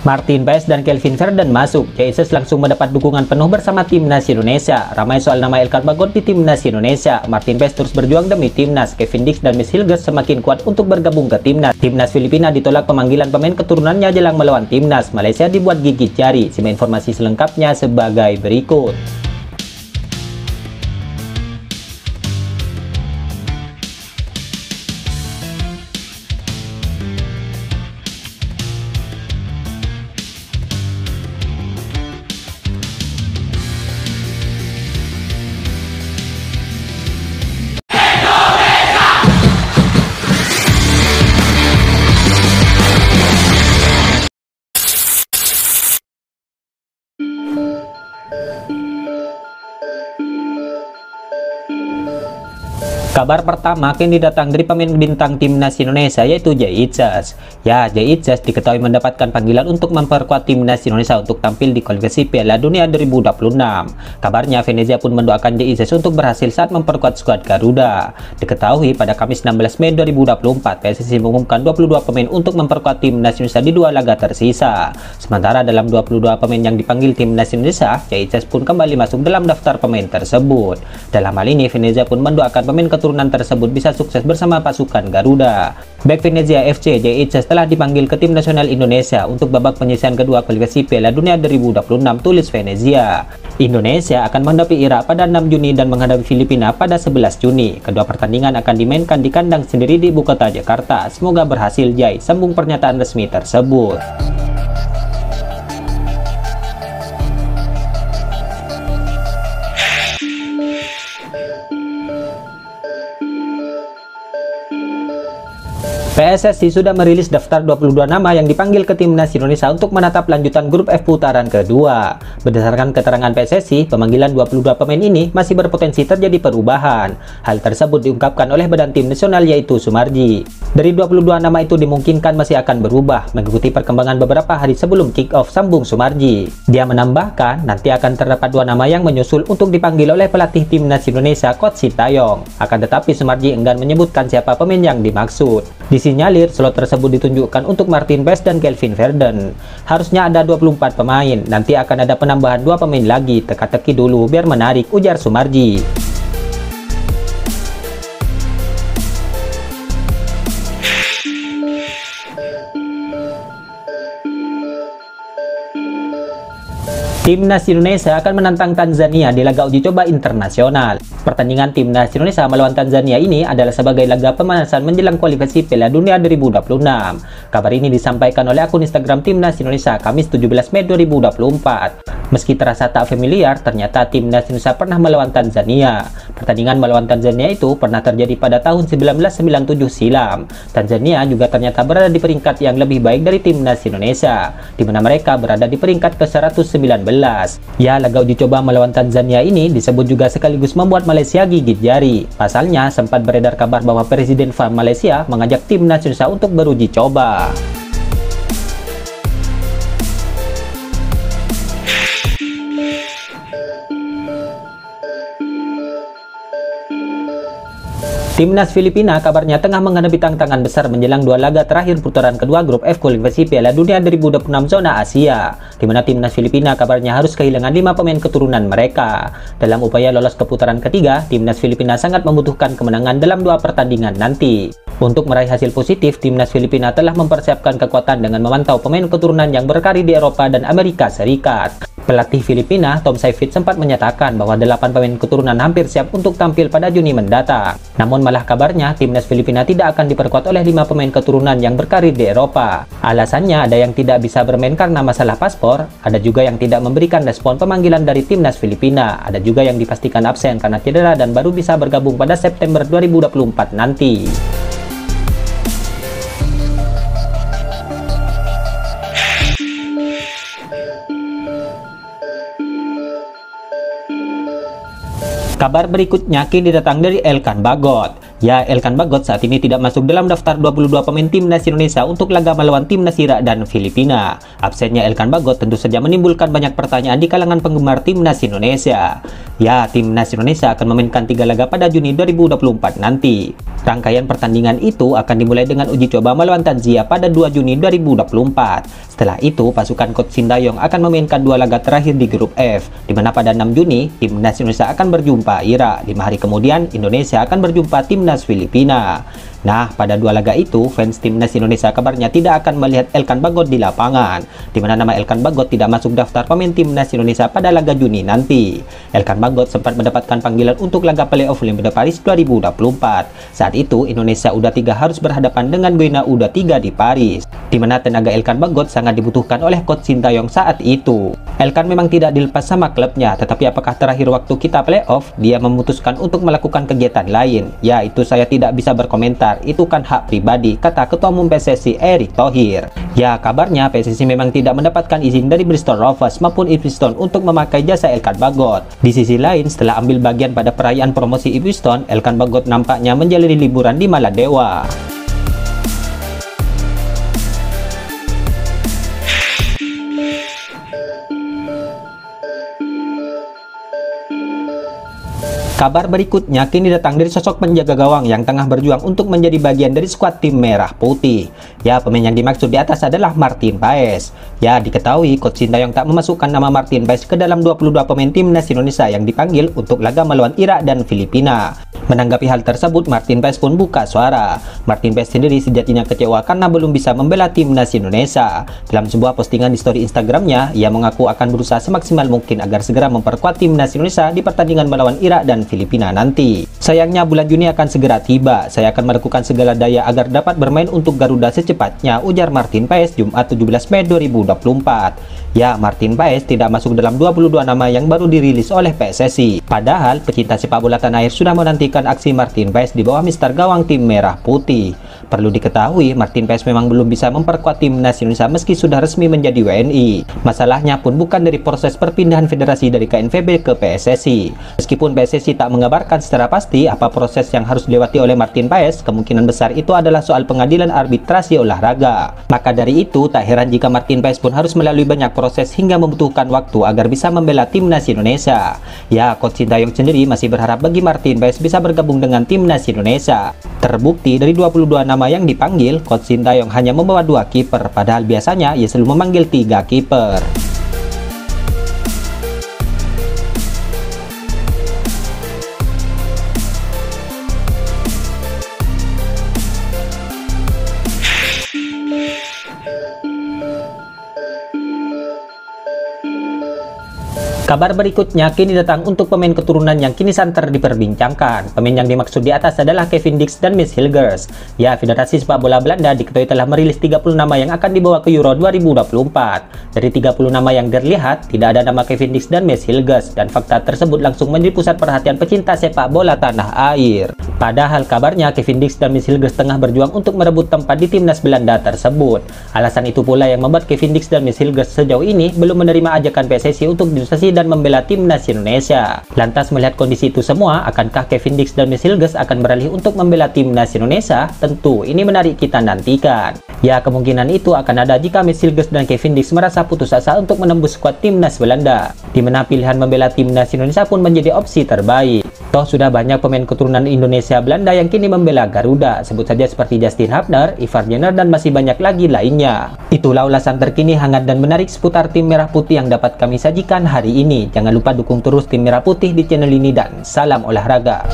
Martin Paes dan Kelvin Verden masuk. Jesus langsung mendapat dukungan penuh bersama timnas Indonesia. Ramai soal nama Elkan Bagot di timnas Indonesia. Martin Paes terus berjuang demi timnas. Kevin Dix dan Miss Hilgers semakin kuat untuk bergabung ke timnas. Timnas Filipina ditolak pemanggilan pemain keturunannya jelang melawan timnas. Malaysia dibuat gigit jari. Simak informasi selengkapnya sebagai berikut. Kabar pertama kini datang dari pemain bintang timnas Indonesia yaitu Jay Itzas. Ya, Jay Itzas diketahui mendapatkan panggilan untuk memperkuat timnas Indonesia untuk tampil di kualifikasi Piala Dunia 2026. Kabarnya Venezia pun mendoakan Jay Itzas untuk berhasil saat memperkuat skuad Garuda. Diketahui pada Kamis 16 Mei 2024 PSSI mengumumkan 22 pemain untuk memperkuat timnas Indonesia di 2 laga tersisa. Sementara dalam 22 pemain yang dipanggil timnas Indonesia, Jay Itzas pun kembali masuk dalam daftar pemain tersebut. Dalam hal ini Venezia pun mendoakan pemain keturunan tersebut bisa sukses bersama pasukan Garuda. Bek Venezia FC Jay Itzas telah dipanggil ke tim nasional Indonesia untuk babak penyisihan kedua kualifikasi Piala Dunia 2026, tulis Venezia. Indonesia akan menghadapi Irak pada 6 Juni dan menghadapi Filipina pada 11 Juni. Kedua pertandingan akan dimainkan di kandang sendiri di ibu kota Jakarta. Semoga berhasil, Jay, sambung pernyataan resmi tersebut. PSSI sudah merilis daftar 22 nama yang dipanggil ke timnas Indonesia untuk menatap lanjutan grup F putaran kedua. Berdasarkan keterangan PSSI, pemanggilan 22 pemain ini masih berpotensi terjadi perubahan. Hal tersebut diungkapkan oleh badan tim nasional yaitu Sumarji. Dari 22 nama itu dimungkinkan masih akan berubah mengikuti perkembangan beberapa hari sebelum kick-off, sambung Sumarji. Dia menambahkan nanti akan terdapat 2 nama yang menyusul untuk dipanggil oleh pelatih timnas Indonesia Coach Sintayong. Akan tetapi Sumarji enggan menyebutkan siapa pemain yang dimaksud. Disinyalir slot tersebut ditunjukkan untuk Martin Paes dan Kelvin Verden. Harusnya ada 24 pemain, nanti akan ada penambahan 2 pemain lagi, teka-teki dulu biar menarik, ujar Sumarji. Timnas Indonesia akan menantang Tanzania di laga uji coba internasional. Pertandingan Timnas Indonesia melawan Tanzania ini adalah sebagai laga pemanasan menjelang kualifikasi Piala Dunia 2026. Kabar ini disampaikan oleh akun Instagram Timnas Indonesia Kamis 17 Mei 2024. Meski terasa tak familiar, ternyata Timnas Indonesia pernah melawan Tanzania. Pertandingan melawan Tanzania itu pernah terjadi pada tahun 1997 silam. Tanzania juga ternyata berada di peringkat yang lebih baik dari Timnas Indonesia, di mana mereka berada di peringkat ke-119. Ya, laga uji coba melawan Tanzania ini disebut juga sekaligus membuat Malaysia gigit jari. Pasalnya, sempat beredar kabar bahwa Presiden FA Malaysia mengajak timnas Indonesia untuk beruji coba. Timnas Filipina kabarnya tengah menghadapi tantangan besar menjelang 2 laga terakhir putaran kedua grup F kualifikasi Piala Dunia 2026 zona Asia, di mana timnas Filipina kabarnya harus kehilangan 5 pemain keturunan mereka. Dalam upaya lolos ke putaran ketiga, timnas Filipina sangat membutuhkan kemenangan dalam 2 pertandingan nanti. Untuk meraih hasil positif, timnas Filipina telah mempersiapkan kekuatan dengan memantau pemain keturunan yang berkarir di Eropa dan Amerika Serikat. Pelatih Filipina, Tom Saifit, sempat menyatakan bahwa 8 pemain keturunan hampir siap untuk tampil pada Juni mendatang. Namun malah kabarnya timnas Filipina tidak akan diperkuat oleh 5 pemain keturunan yang berkarir di Eropa. Alasannya ada yang tidak bisa bermain karena masalah paspor, ada juga yang tidak memberikan respon pemanggilan dari timnas Filipina, ada juga yang dipastikan absen karena cedera dan baru bisa bergabung pada September 2024 nanti. Kabar berikutnya kini datang dari Elkan Bagot. Ya, Elkan Bagot saat ini tidak masuk dalam daftar 22 pemain timnas Indonesia untuk laga melawan timnas Irak dan Filipina. Absennya Elkan Bagot tentu saja menimbulkan banyak pertanyaan di kalangan penggemar timnas Indonesia. Ya, timnas Indonesia akan memainkan 3 laga pada Juni 2024 nanti. Rangkaian pertandingan itu akan dimulai dengan uji coba melawan Tanzania pada 2 Juni 2024. Setelah itu, pasukan Coach Sintayong akan memainkan 2 laga terakhir di grup F, di mana pada 6 Juni, timnas Indonesia akan berjumpa Irak. 5 hari kemudian, Indonesia akan berjumpa timnas Filipina. Nah, pada 2 laga itu, fans timnas Indonesia kabarnya tidak akan melihat Elkan Bagot di lapangan, di mana nama Elkan Bagot tidak masuk daftar pemain timnas Indonesia pada laga Juni nanti. Elkan Bagot sempat mendapatkan panggilan untuk laga playoff Olimpiade Paris 2024. Saat itu, Indonesia U23 harus berhadapan dengan Guyana U23 di Paris, di mana tenaga Elkan Bagot sangat dibutuhkan oleh Coach Sintayong saat itu. Elkan memang tidak dilepas sama klubnya, tetapi apakah terakhir waktu kita playoff, dia memutuskan untuk melakukan kegiatan lain? Ya, itu saya tidak bisa berkomentar. Itu kan hak pribadi, kata Ketua Umum PSSI Erick Thohir. Ya, kabarnya PSSI memang tidak mendapatkan izin dari Bristol Rovers maupun Ipswich Town untuk memakai jasa Elkan Bagot. Di sisi lain, setelah ambil bagian pada perayaan promosi Ipswich Town, Elkan Bagot nampaknya menjalani liburan di Maladewa. Kabar berikutnya kini datang dari sosok penjaga gawang yang tengah berjuang untuk menjadi bagian dari skuad tim merah putih. Ya, pemain yang dimaksud di atas adalah Martin Paes. Ya, diketahui Coach Sintayong tak memasukkan nama Martin Paes ke dalam 22 pemain timnas Indonesia yang dipanggil untuk laga melawan Irak dan Filipina. Menanggapi hal tersebut, Martin Paes pun buka suara. Martin Paes sendiri sejatinya kecewa karena belum bisa membela timnas Indonesia. Dalam sebuah postingan di story Instagramnya, ia mengaku akan berusaha semaksimal mungkin agar segera memperkuat timnas Indonesia di pertandingan melawan Irak dan Filipina nanti. Sayangnya bulan Juni akan segera tiba. Saya akan melakukan segala daya agar dapat bermain untuk Garuda secepatnya, ujar Martin Paes Jumat 17 Mei 2024. Ya, Martin Paes tidak masuk dalam 22 nama yang baru dirilis oleh PSSI. Padahal pecinta sepak bola tanah air sudah menantikan aksi Martin Paes di bawah Mister Gawang tim merah putih. Perlu diketahui, Martin Paes memang belum bisa memperkuat timnas Indonesia meski sudah resmi menjadi WNI. Masalahnya pun bukan dari proses perpindahan federasi dari KNVB ke PSSI. Meskipun PSSI tak mengabarkan secara pasti apa proses yang harus dilewati oleh Martin Paes, kemungkinan besar itu adalah soal pengadilan arbitrasi olahraga. Maka dari itu, tak heran jika Martin Paes pun harus melalui banyak proses hingga membutuhkan waktu agar bisa membela timnas Indonesia. Ya, Coach Sintayong sendiri masih berharap bagi Martin Paes bisa bergabung dengan timnas Indonesia. Terbukti dari 22 nama yang dipanggil, Coach Sintayong hanya membawa 2 kiper, padahal biasanya ia selalu memanggil 3 kiper. Kabar berikutnya kini datang untuk pemain keturunan yang kini santer diperbincangkan. Pemain yang dimaksud di atas adalah Kevin Dix dan Mats Hilgers. Ya, Federasi Sepak Bola Belanda diketahui telah merilis 30 nama yang akan dibawa ke Euro 2024. Dari 30 nama yang terlihat, tidak ada nama Kevin Dix dan Mats Hilgers, dan fakta tersebut langsung menjadi pusat perhatian pecinta sepak bola tanah air. Padahal kabarnya Kevin Dix dan Mats Hilgers tengah berjuang untuk merebut tempat di timnas Belanda tersebut. Alasan itu pula yang membuat Kevin Dix dan Mats Hilgers sejauh ini belum menerima ajakan PSSI untuk dispensasi dan membela timnas Indonesia. Lantas melihat kondisi itu semua, akankah Kevin Dix dan Mats Hilgers akan beralih untuk membela timnas Indonesia? Tentu ini menarik kita nantikan. Ya, kemungkinan itu akan ada jika Mats Hilgers dan Kevin Dix merasa putus asa untuk menembus skuad timnas Belanda, di mana pilihan membela timnas Indonesia pun menjadi opsi terbaik. Toh sudah banyak pemain keturunan Indonesia Belanda yang kini membela Garuda, sebut saja seperti Justin Hubner, Ivar Jenner, dan masih banyak lagi lainnya. Itulah ulasan terkini hangat dan menarik seputar tim merah putih yang dapat kami sajikan hari ini. Jangan lupa dukung terus tim merah putih di channel ini dan salam olahraga.